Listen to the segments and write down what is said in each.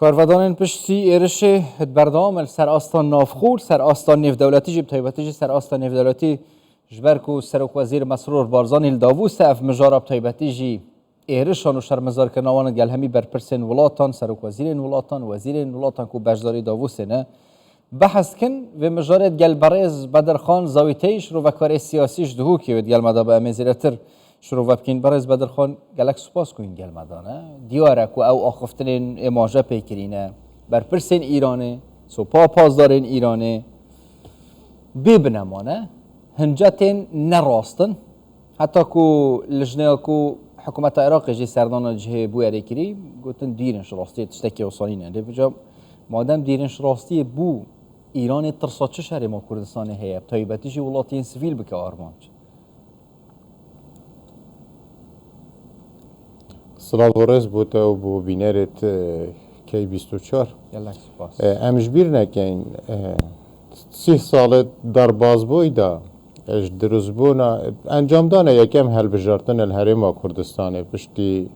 کارودان پشتی ایرش بردام سر آستان نافخور سر آستان نیف دولتی جب تایبتی سر آستان نیف دولتی جبرکو سرک وزیر مسرور بارزان الداووس اف مجارب تایبتی جی ایرشان و شرمزار کنوان گل همی برپرسن ولاتان سرک وزیر ولاتان کو بجداری داووس نه بحث کن و مجارد گل برز بدرخان زاویتیش رو و کار سیاسیش دهو که ود گل مدا به امزیرتر شروع بکن برز بدرخان گلک سپاس کوین گل مدانه دیاره کو او آخفترین اماجه پیکرینه برپرسن ایرانه سوپا پازدارین ایرانه ببنمانه هنجتین نراستن حتی کو لجنه کو حکومت عراق جی سردان جه بویره کری گوتن دیرنش راستی تشتکی وصالینه ده بجا مادم دیرنش راستی بو ایران ترسا چه شهر ما کردستان هیب تایبتی جی ولاتین سویل بکه آرمانج سلام ورز بود و بو بینرت کی 24 یلا سپاس امجبیر نکن 30 سال در بازبویدا اش درزبونا انجام دانه یکم هل بجارتن الهرم کردستان پشتی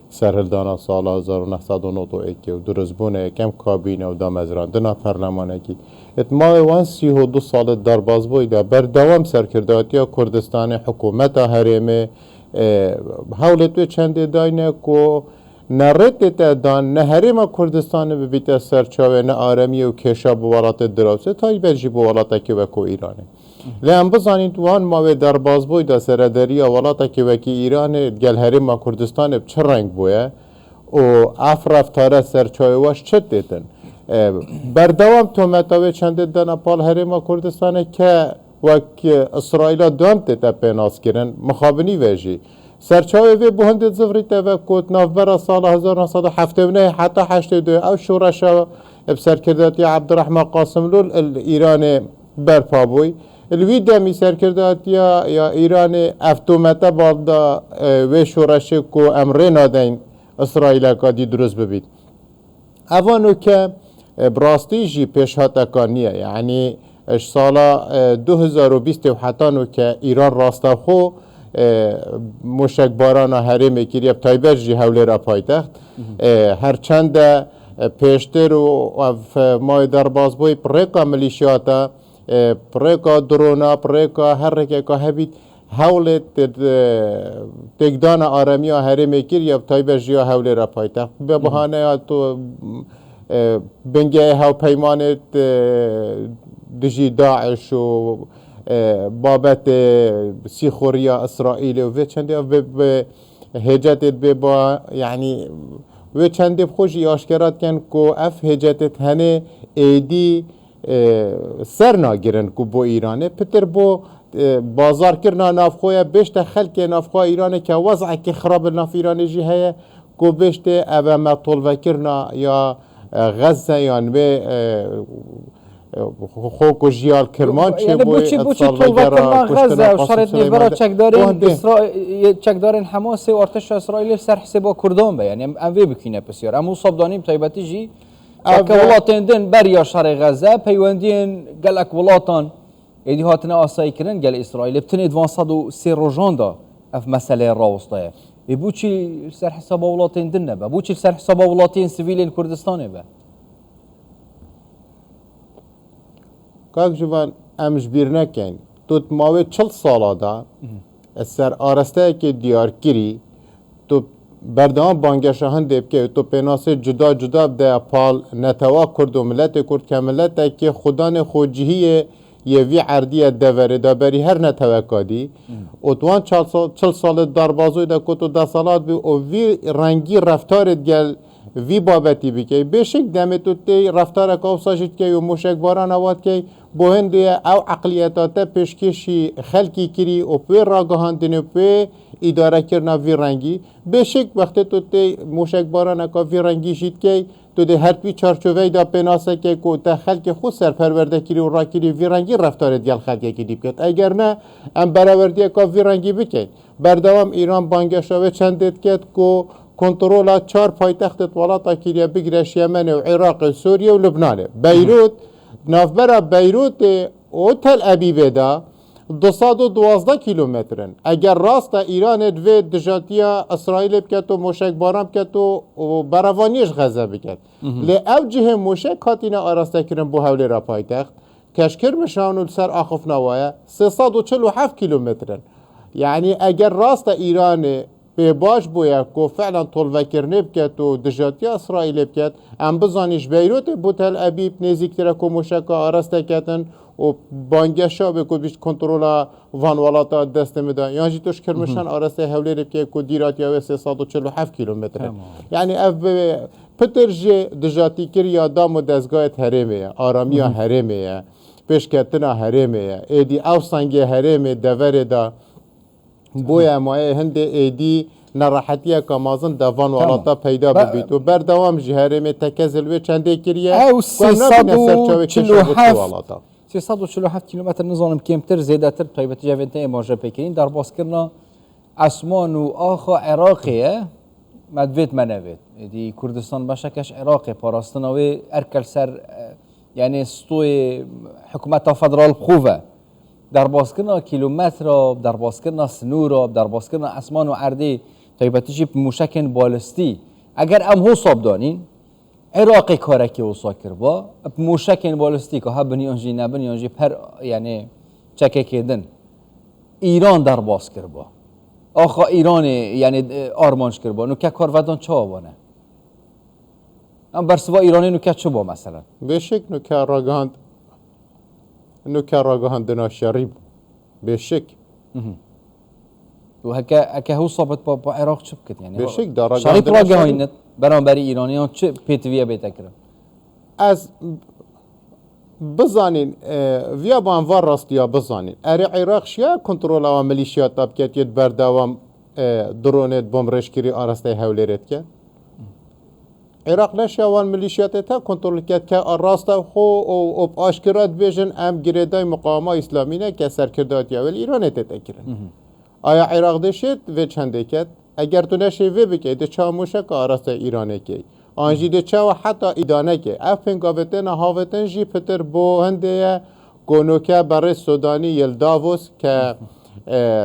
سرهلدانا سال 1991 و درزبونه یکم کابینه و دامزراندنا پرلمانه کی اتماع وان 32 سال در بازبویدا بردوام سرکرداتی کردستان حکومت هرمه حولت چند داینه کو نرد دان نهریم کردستان به بیت سرچاوه نه آرامی و کشا بوالات دراوسه تا بجی بوالات که وکو ایرانه لام بزنین توان ما در بازبوی دا سردری اولاتا که وکی ایران گل هریم کردستان چه رنگ بویه و افرفتاره سرچاوهش چه دیدن بردوام تو متاوه چند دن پال هریم کردستان که وک اسرائیل دوام تیتا پیناس کرن مخابنی ویجی سرچاوه وی بهند زفریت و کوت نوبر سال 1979 حتی 82 او شورش بسرکرداتی عبدالرحمن قاسم لول ایران برپا بوی الویدا می سرکرداتی یا ایران افتومتا بالدا و شورش کو امره نادین اسرائیل کادی درست ببید اوانو که براستی جی پیش هاتکانیه یعنی سالا 2020 و حتی نو که ایران راستا خو مشکباران هرم کریب تایبر جی حوله را پایتخت هرچند پیشتر و مای در بازبوی پریکا ملیشیاتا پریکا درونا پریکا هر که هبید حول تگدان آرامی ها هرم کریب تایبر جی حوله را پایتخت به بحانه تو بنگه هاو پیمانت دجی داعش و بابت سیخوریا اسرائیل و چنده و هجتت با یعنی و چنده خوشی آشکرات کن که اف هجتت هنه ایدی سر ناگرن که با ایرانه پتر با بازار کرنا نافخویا بشت خلک نافخواه ایرانه که وضع که خراب ناف ایرانه جی هیا که بشت اوه ما طلوه کرنا یا غزه یان به خوک و جیال کرمان چه بوی بوچی طلبه کرمان غزه و شرط نیورا چکدارین حماس و ارتش اسرائیل سر حساب کردان به یعنی ام وی بکنه بسیار امو صاب دانیم تایبتی جی که ولاتین دن بریا شر غزه پیوندین گلک ولاتان ایدی هاتنا آسایی کرن گل اسرائیل بتنید 203 روزان دا اف مسئله راوسته بوچی سر حساب ولاتین دن نبه بوچی سر حساب ولاتین سیویلین کردستان به کاک جوان امش بیر نکن تو ماوه 40 ساله دا سر آرسته که دیار کری تو بردام بانگش هندب که تو پناسه جدا جدا ده پال نتوا کرد و ملت کرد که ملت که خدان خودجهی یه وی عردی دوره دا بری هر نتوا کادی و توان 40 سال در بازوی دا که تو 10 سالات بی و وی رنگی رفتارت گل وی بابتی بکی بشک دم تو تی رفتار کو ساجید کی و مشک باران اوات کی بوهند او عقلیتات پیشکشی خلقی کری او پر راگهاندن په اداره کرنا وی رنگی بشک وقت تو تی مشک باران کا وی رنگی شید کی تو ده هر پی چارچوبه دا پناسه کی کو ته خلق خود سرپرورده کری و را کری وی رنگی رفتار دیال خلقی کی دیپ کت اگر نه ام برآوردی کا وی رنگی بکی بردوام ایران بانگشاوه چندت کت کو کنترل 4 پایتخت ولاتا کیریا بگیرش یمن و عراق سوریه و لبنان بیروت نافبرا بیروت او تل ابیب دا 212 کیلومترن اگر راست ایران دوی دجاتیا اسرائیل بکت و موشک باران بکت و بروانیش غزه بکت لی او جه موشک کاتینا آراسته کرن بو حولی را پایتخت کشکر مشانو سر آخف نوایه 347 کیلومترن یعنی اگر راست ایران به باش بویا که فعلا طلوه بکت و دجاتیا اسرائیل بکت ام بزانیش بیروت بو تل ابیب نزیکتره که موشک آراسته کتن و بانگشا به کو بیش کنترل وانوالاتا دست میده یا جی توش کرمشان آراسته حولی که کو دیرات یا 347 کیلومتر یعنی اف پتر جه دجاتی کریا دام و دزگاه هرمه آرامی هرمه پیشکتنا هرمه ایدی او سنگ هرمه دوره دا بویا مایه هند ایدی نراحتیه کامازن دوان والاتا پیدا ببید و بردوام جهرمه تکزل و چنده کریه او 347 کیلومتر نظام کمتر زیاده تر طیبت جوانته ماجرا پیکرین در باز کردن اسمان و آخا عراقیه مدوید منوید دی کردستان باشکش عراقی پاراستناوی ارکل سر یعنی ستوی حکومت فدرال خوبه در باز کردن کیلومتر در باز کردن سنور در باز کردن اسمان و اردی طیبتیجی موشکن بالستی اگر ام حساب دانین عراقی کاره که وصا کرد موشکن بالستیک ها بنیانجی نبنیانجی پر یعنی چکه کردن ایران در باز کرد آخا ایران یعنی آرمانش کرد نو که کارودان چه آوانه ام برسوا ایرانی نو که چه با مثلا بشک نو که راگاهند ناشری بشک و هکه هو صابت با عراق چه بکت یعنی بشک در شریط راگاهیند برانبری ایرانیان چه پیتویه بیتا کرد از بزانین ویا با انوار راستیا بزانین اری عراق شیا کنترل و ملیشیات تاب کت ید بردوام درونت بمرشکری آراسته حولیرت کت عراق نشیا وان ملیشیات تا کنترل کت که راستا خو او آشکرات بیجن ام گریدای مقاومه اسلامی نه که سرکردات یا ول ایرانت تکرن آیا عراق دشت و چنده کت اگر تو نشی وی بکی ده چا موشک آراسته ایرانه کی آنجی ده چا حتی ایدانه کی اف پنگاوتن هاوتن جی پتر بو هنده گونوکه برای سودانی یلداوس که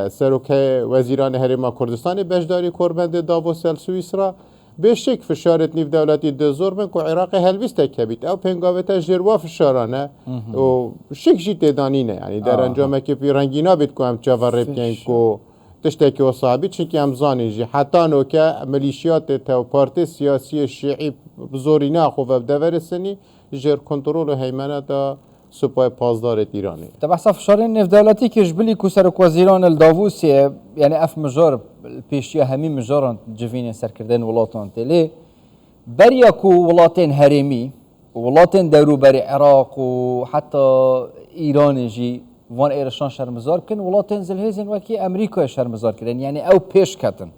سروکه وزیران هرما کردستان بجداری کربند داووس سوئیسرا بشک فشارت نیف دولتی دزور من که عراق هلویست کبید او پنگاوتن جروا فشارانه و شک جی تدانینه یعنی در انجامه که پی رنگینا بید که هم چاور ربکن که تشتكي وصابي تشكي امزاني جي حتى نو كا ميليشيات تاع بارتي سياسي الشيعي بزورينا خو بدور السني جر كنترول هيمنه تا سپاه پاسدار ایرانی طبعا فشارين نف دولتي كي جبلي كسر وزيران الدافوس يعني اف مجار بيشيا همي مجاران جفين سركردن ولاتان تلي بريكو ولاتين هرمي ولاتين دورو بري عراق وحتى ايران جي وان ایرشان شرمزار کن ولاتن زلهزن وکی امریکا شرمزار کردن یعنی او پیش کتن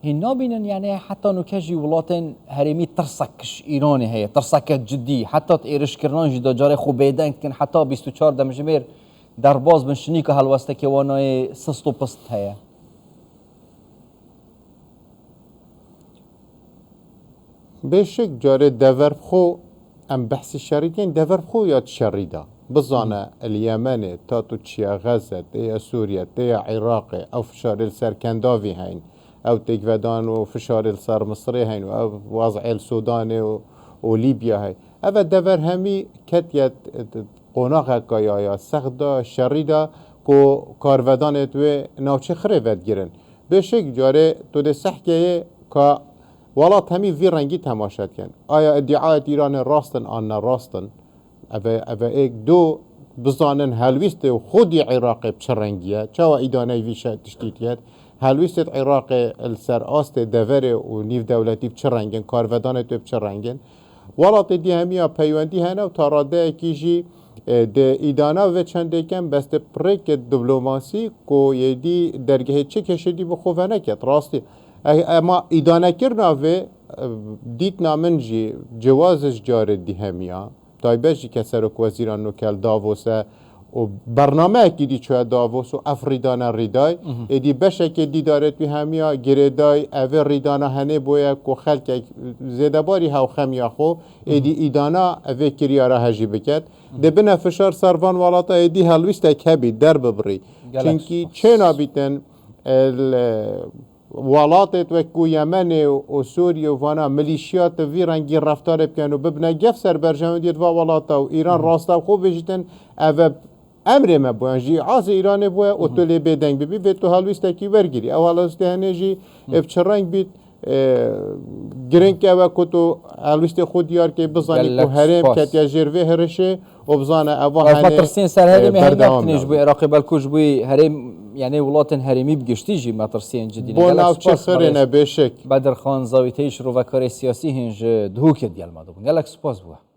هی نابینن یعنی حتی نکجی ولاتن هرمی ترسکش ایرانی هی ترسک جدی حتی ایرش کردن جدا جاره خوب بیدن کن حتی 24 دمجمیر در باز بنشنی که هلوسته که وانای سست و پست هی بشک جاره دور خو ام بحث شریدین دور خو یاد شریده بزانه اليمن تاتو تشيا غزة تيا سوريا تيا عراق او فشار السركندافي هين او تيكفادان وفشار السر مصري هين او وضع السودان وليبيا هين اما دفر همي كتيت قناقه كايا سخدا شريدا كو كارفدان تو ناوچه خريفت گيرن بشك جاره تو ده سحكيه كا ولات همي في رنگي تماشات كن آيا ادعاء ايران راستن آن راستن اوه ایک دو بزانن هلویست و خودی عراق بچرنگیه چاوا ایدانه ویشه تشتیتیت هلویست عراق السر آست دوره و نیو دولتی بچرنگن کارودان تو بچرنگن ولات دی همیا پیوندی هنه و تاراده کیجی ده ایدانه و چنده کم بست پریک دیپلماسی کو یدی درگه چه کشیدی بخوفه نکت راستی اما ایدانه کرنا و دیت نامن جی جوازش جاره دی همیا تایبشی که سرک وزیران نکل داووسه و برنامه کی دی چه داووس و افریدانا ریدای ادی بشه که دی دارد به همیا گریدای او ریدانا هنه بویا کو خلک زیده باری هاو خمیا خو ادی ایدانا او کریارا هجی بکد دبنا فشار سروان والاتا ادی هلویست کبی در ببری چونکی چه نابیتن ولاتت وکو یمن و سوریه و وانا ملیشیات وی رنگی رفتار بکن و ببنه گف سر برجام دید و ولاتا و ایران راستا خوب بجیتن او امر ما بویان جی عاز ایران بویا و تو لی بدنگ ببی به تو هلویسته کی ورگیری او هلویسته هنه جی افچرنگ بید گرنگ که او کتو هلویسته خود دیار که بزانی که هرم کتیا جروه هرشه و بزانه او هنه مترسين سر هرمي هنگام تنش بوي عراقي بالكوش بوي هرم يعني ولات هرمي بگشتيجي مترسين جدي بو ناو چه خرينه بشك بدر خان زاويتيش رو وكاري سياسي هنج دهوك ديال ما دوبن قالك سپاس بوه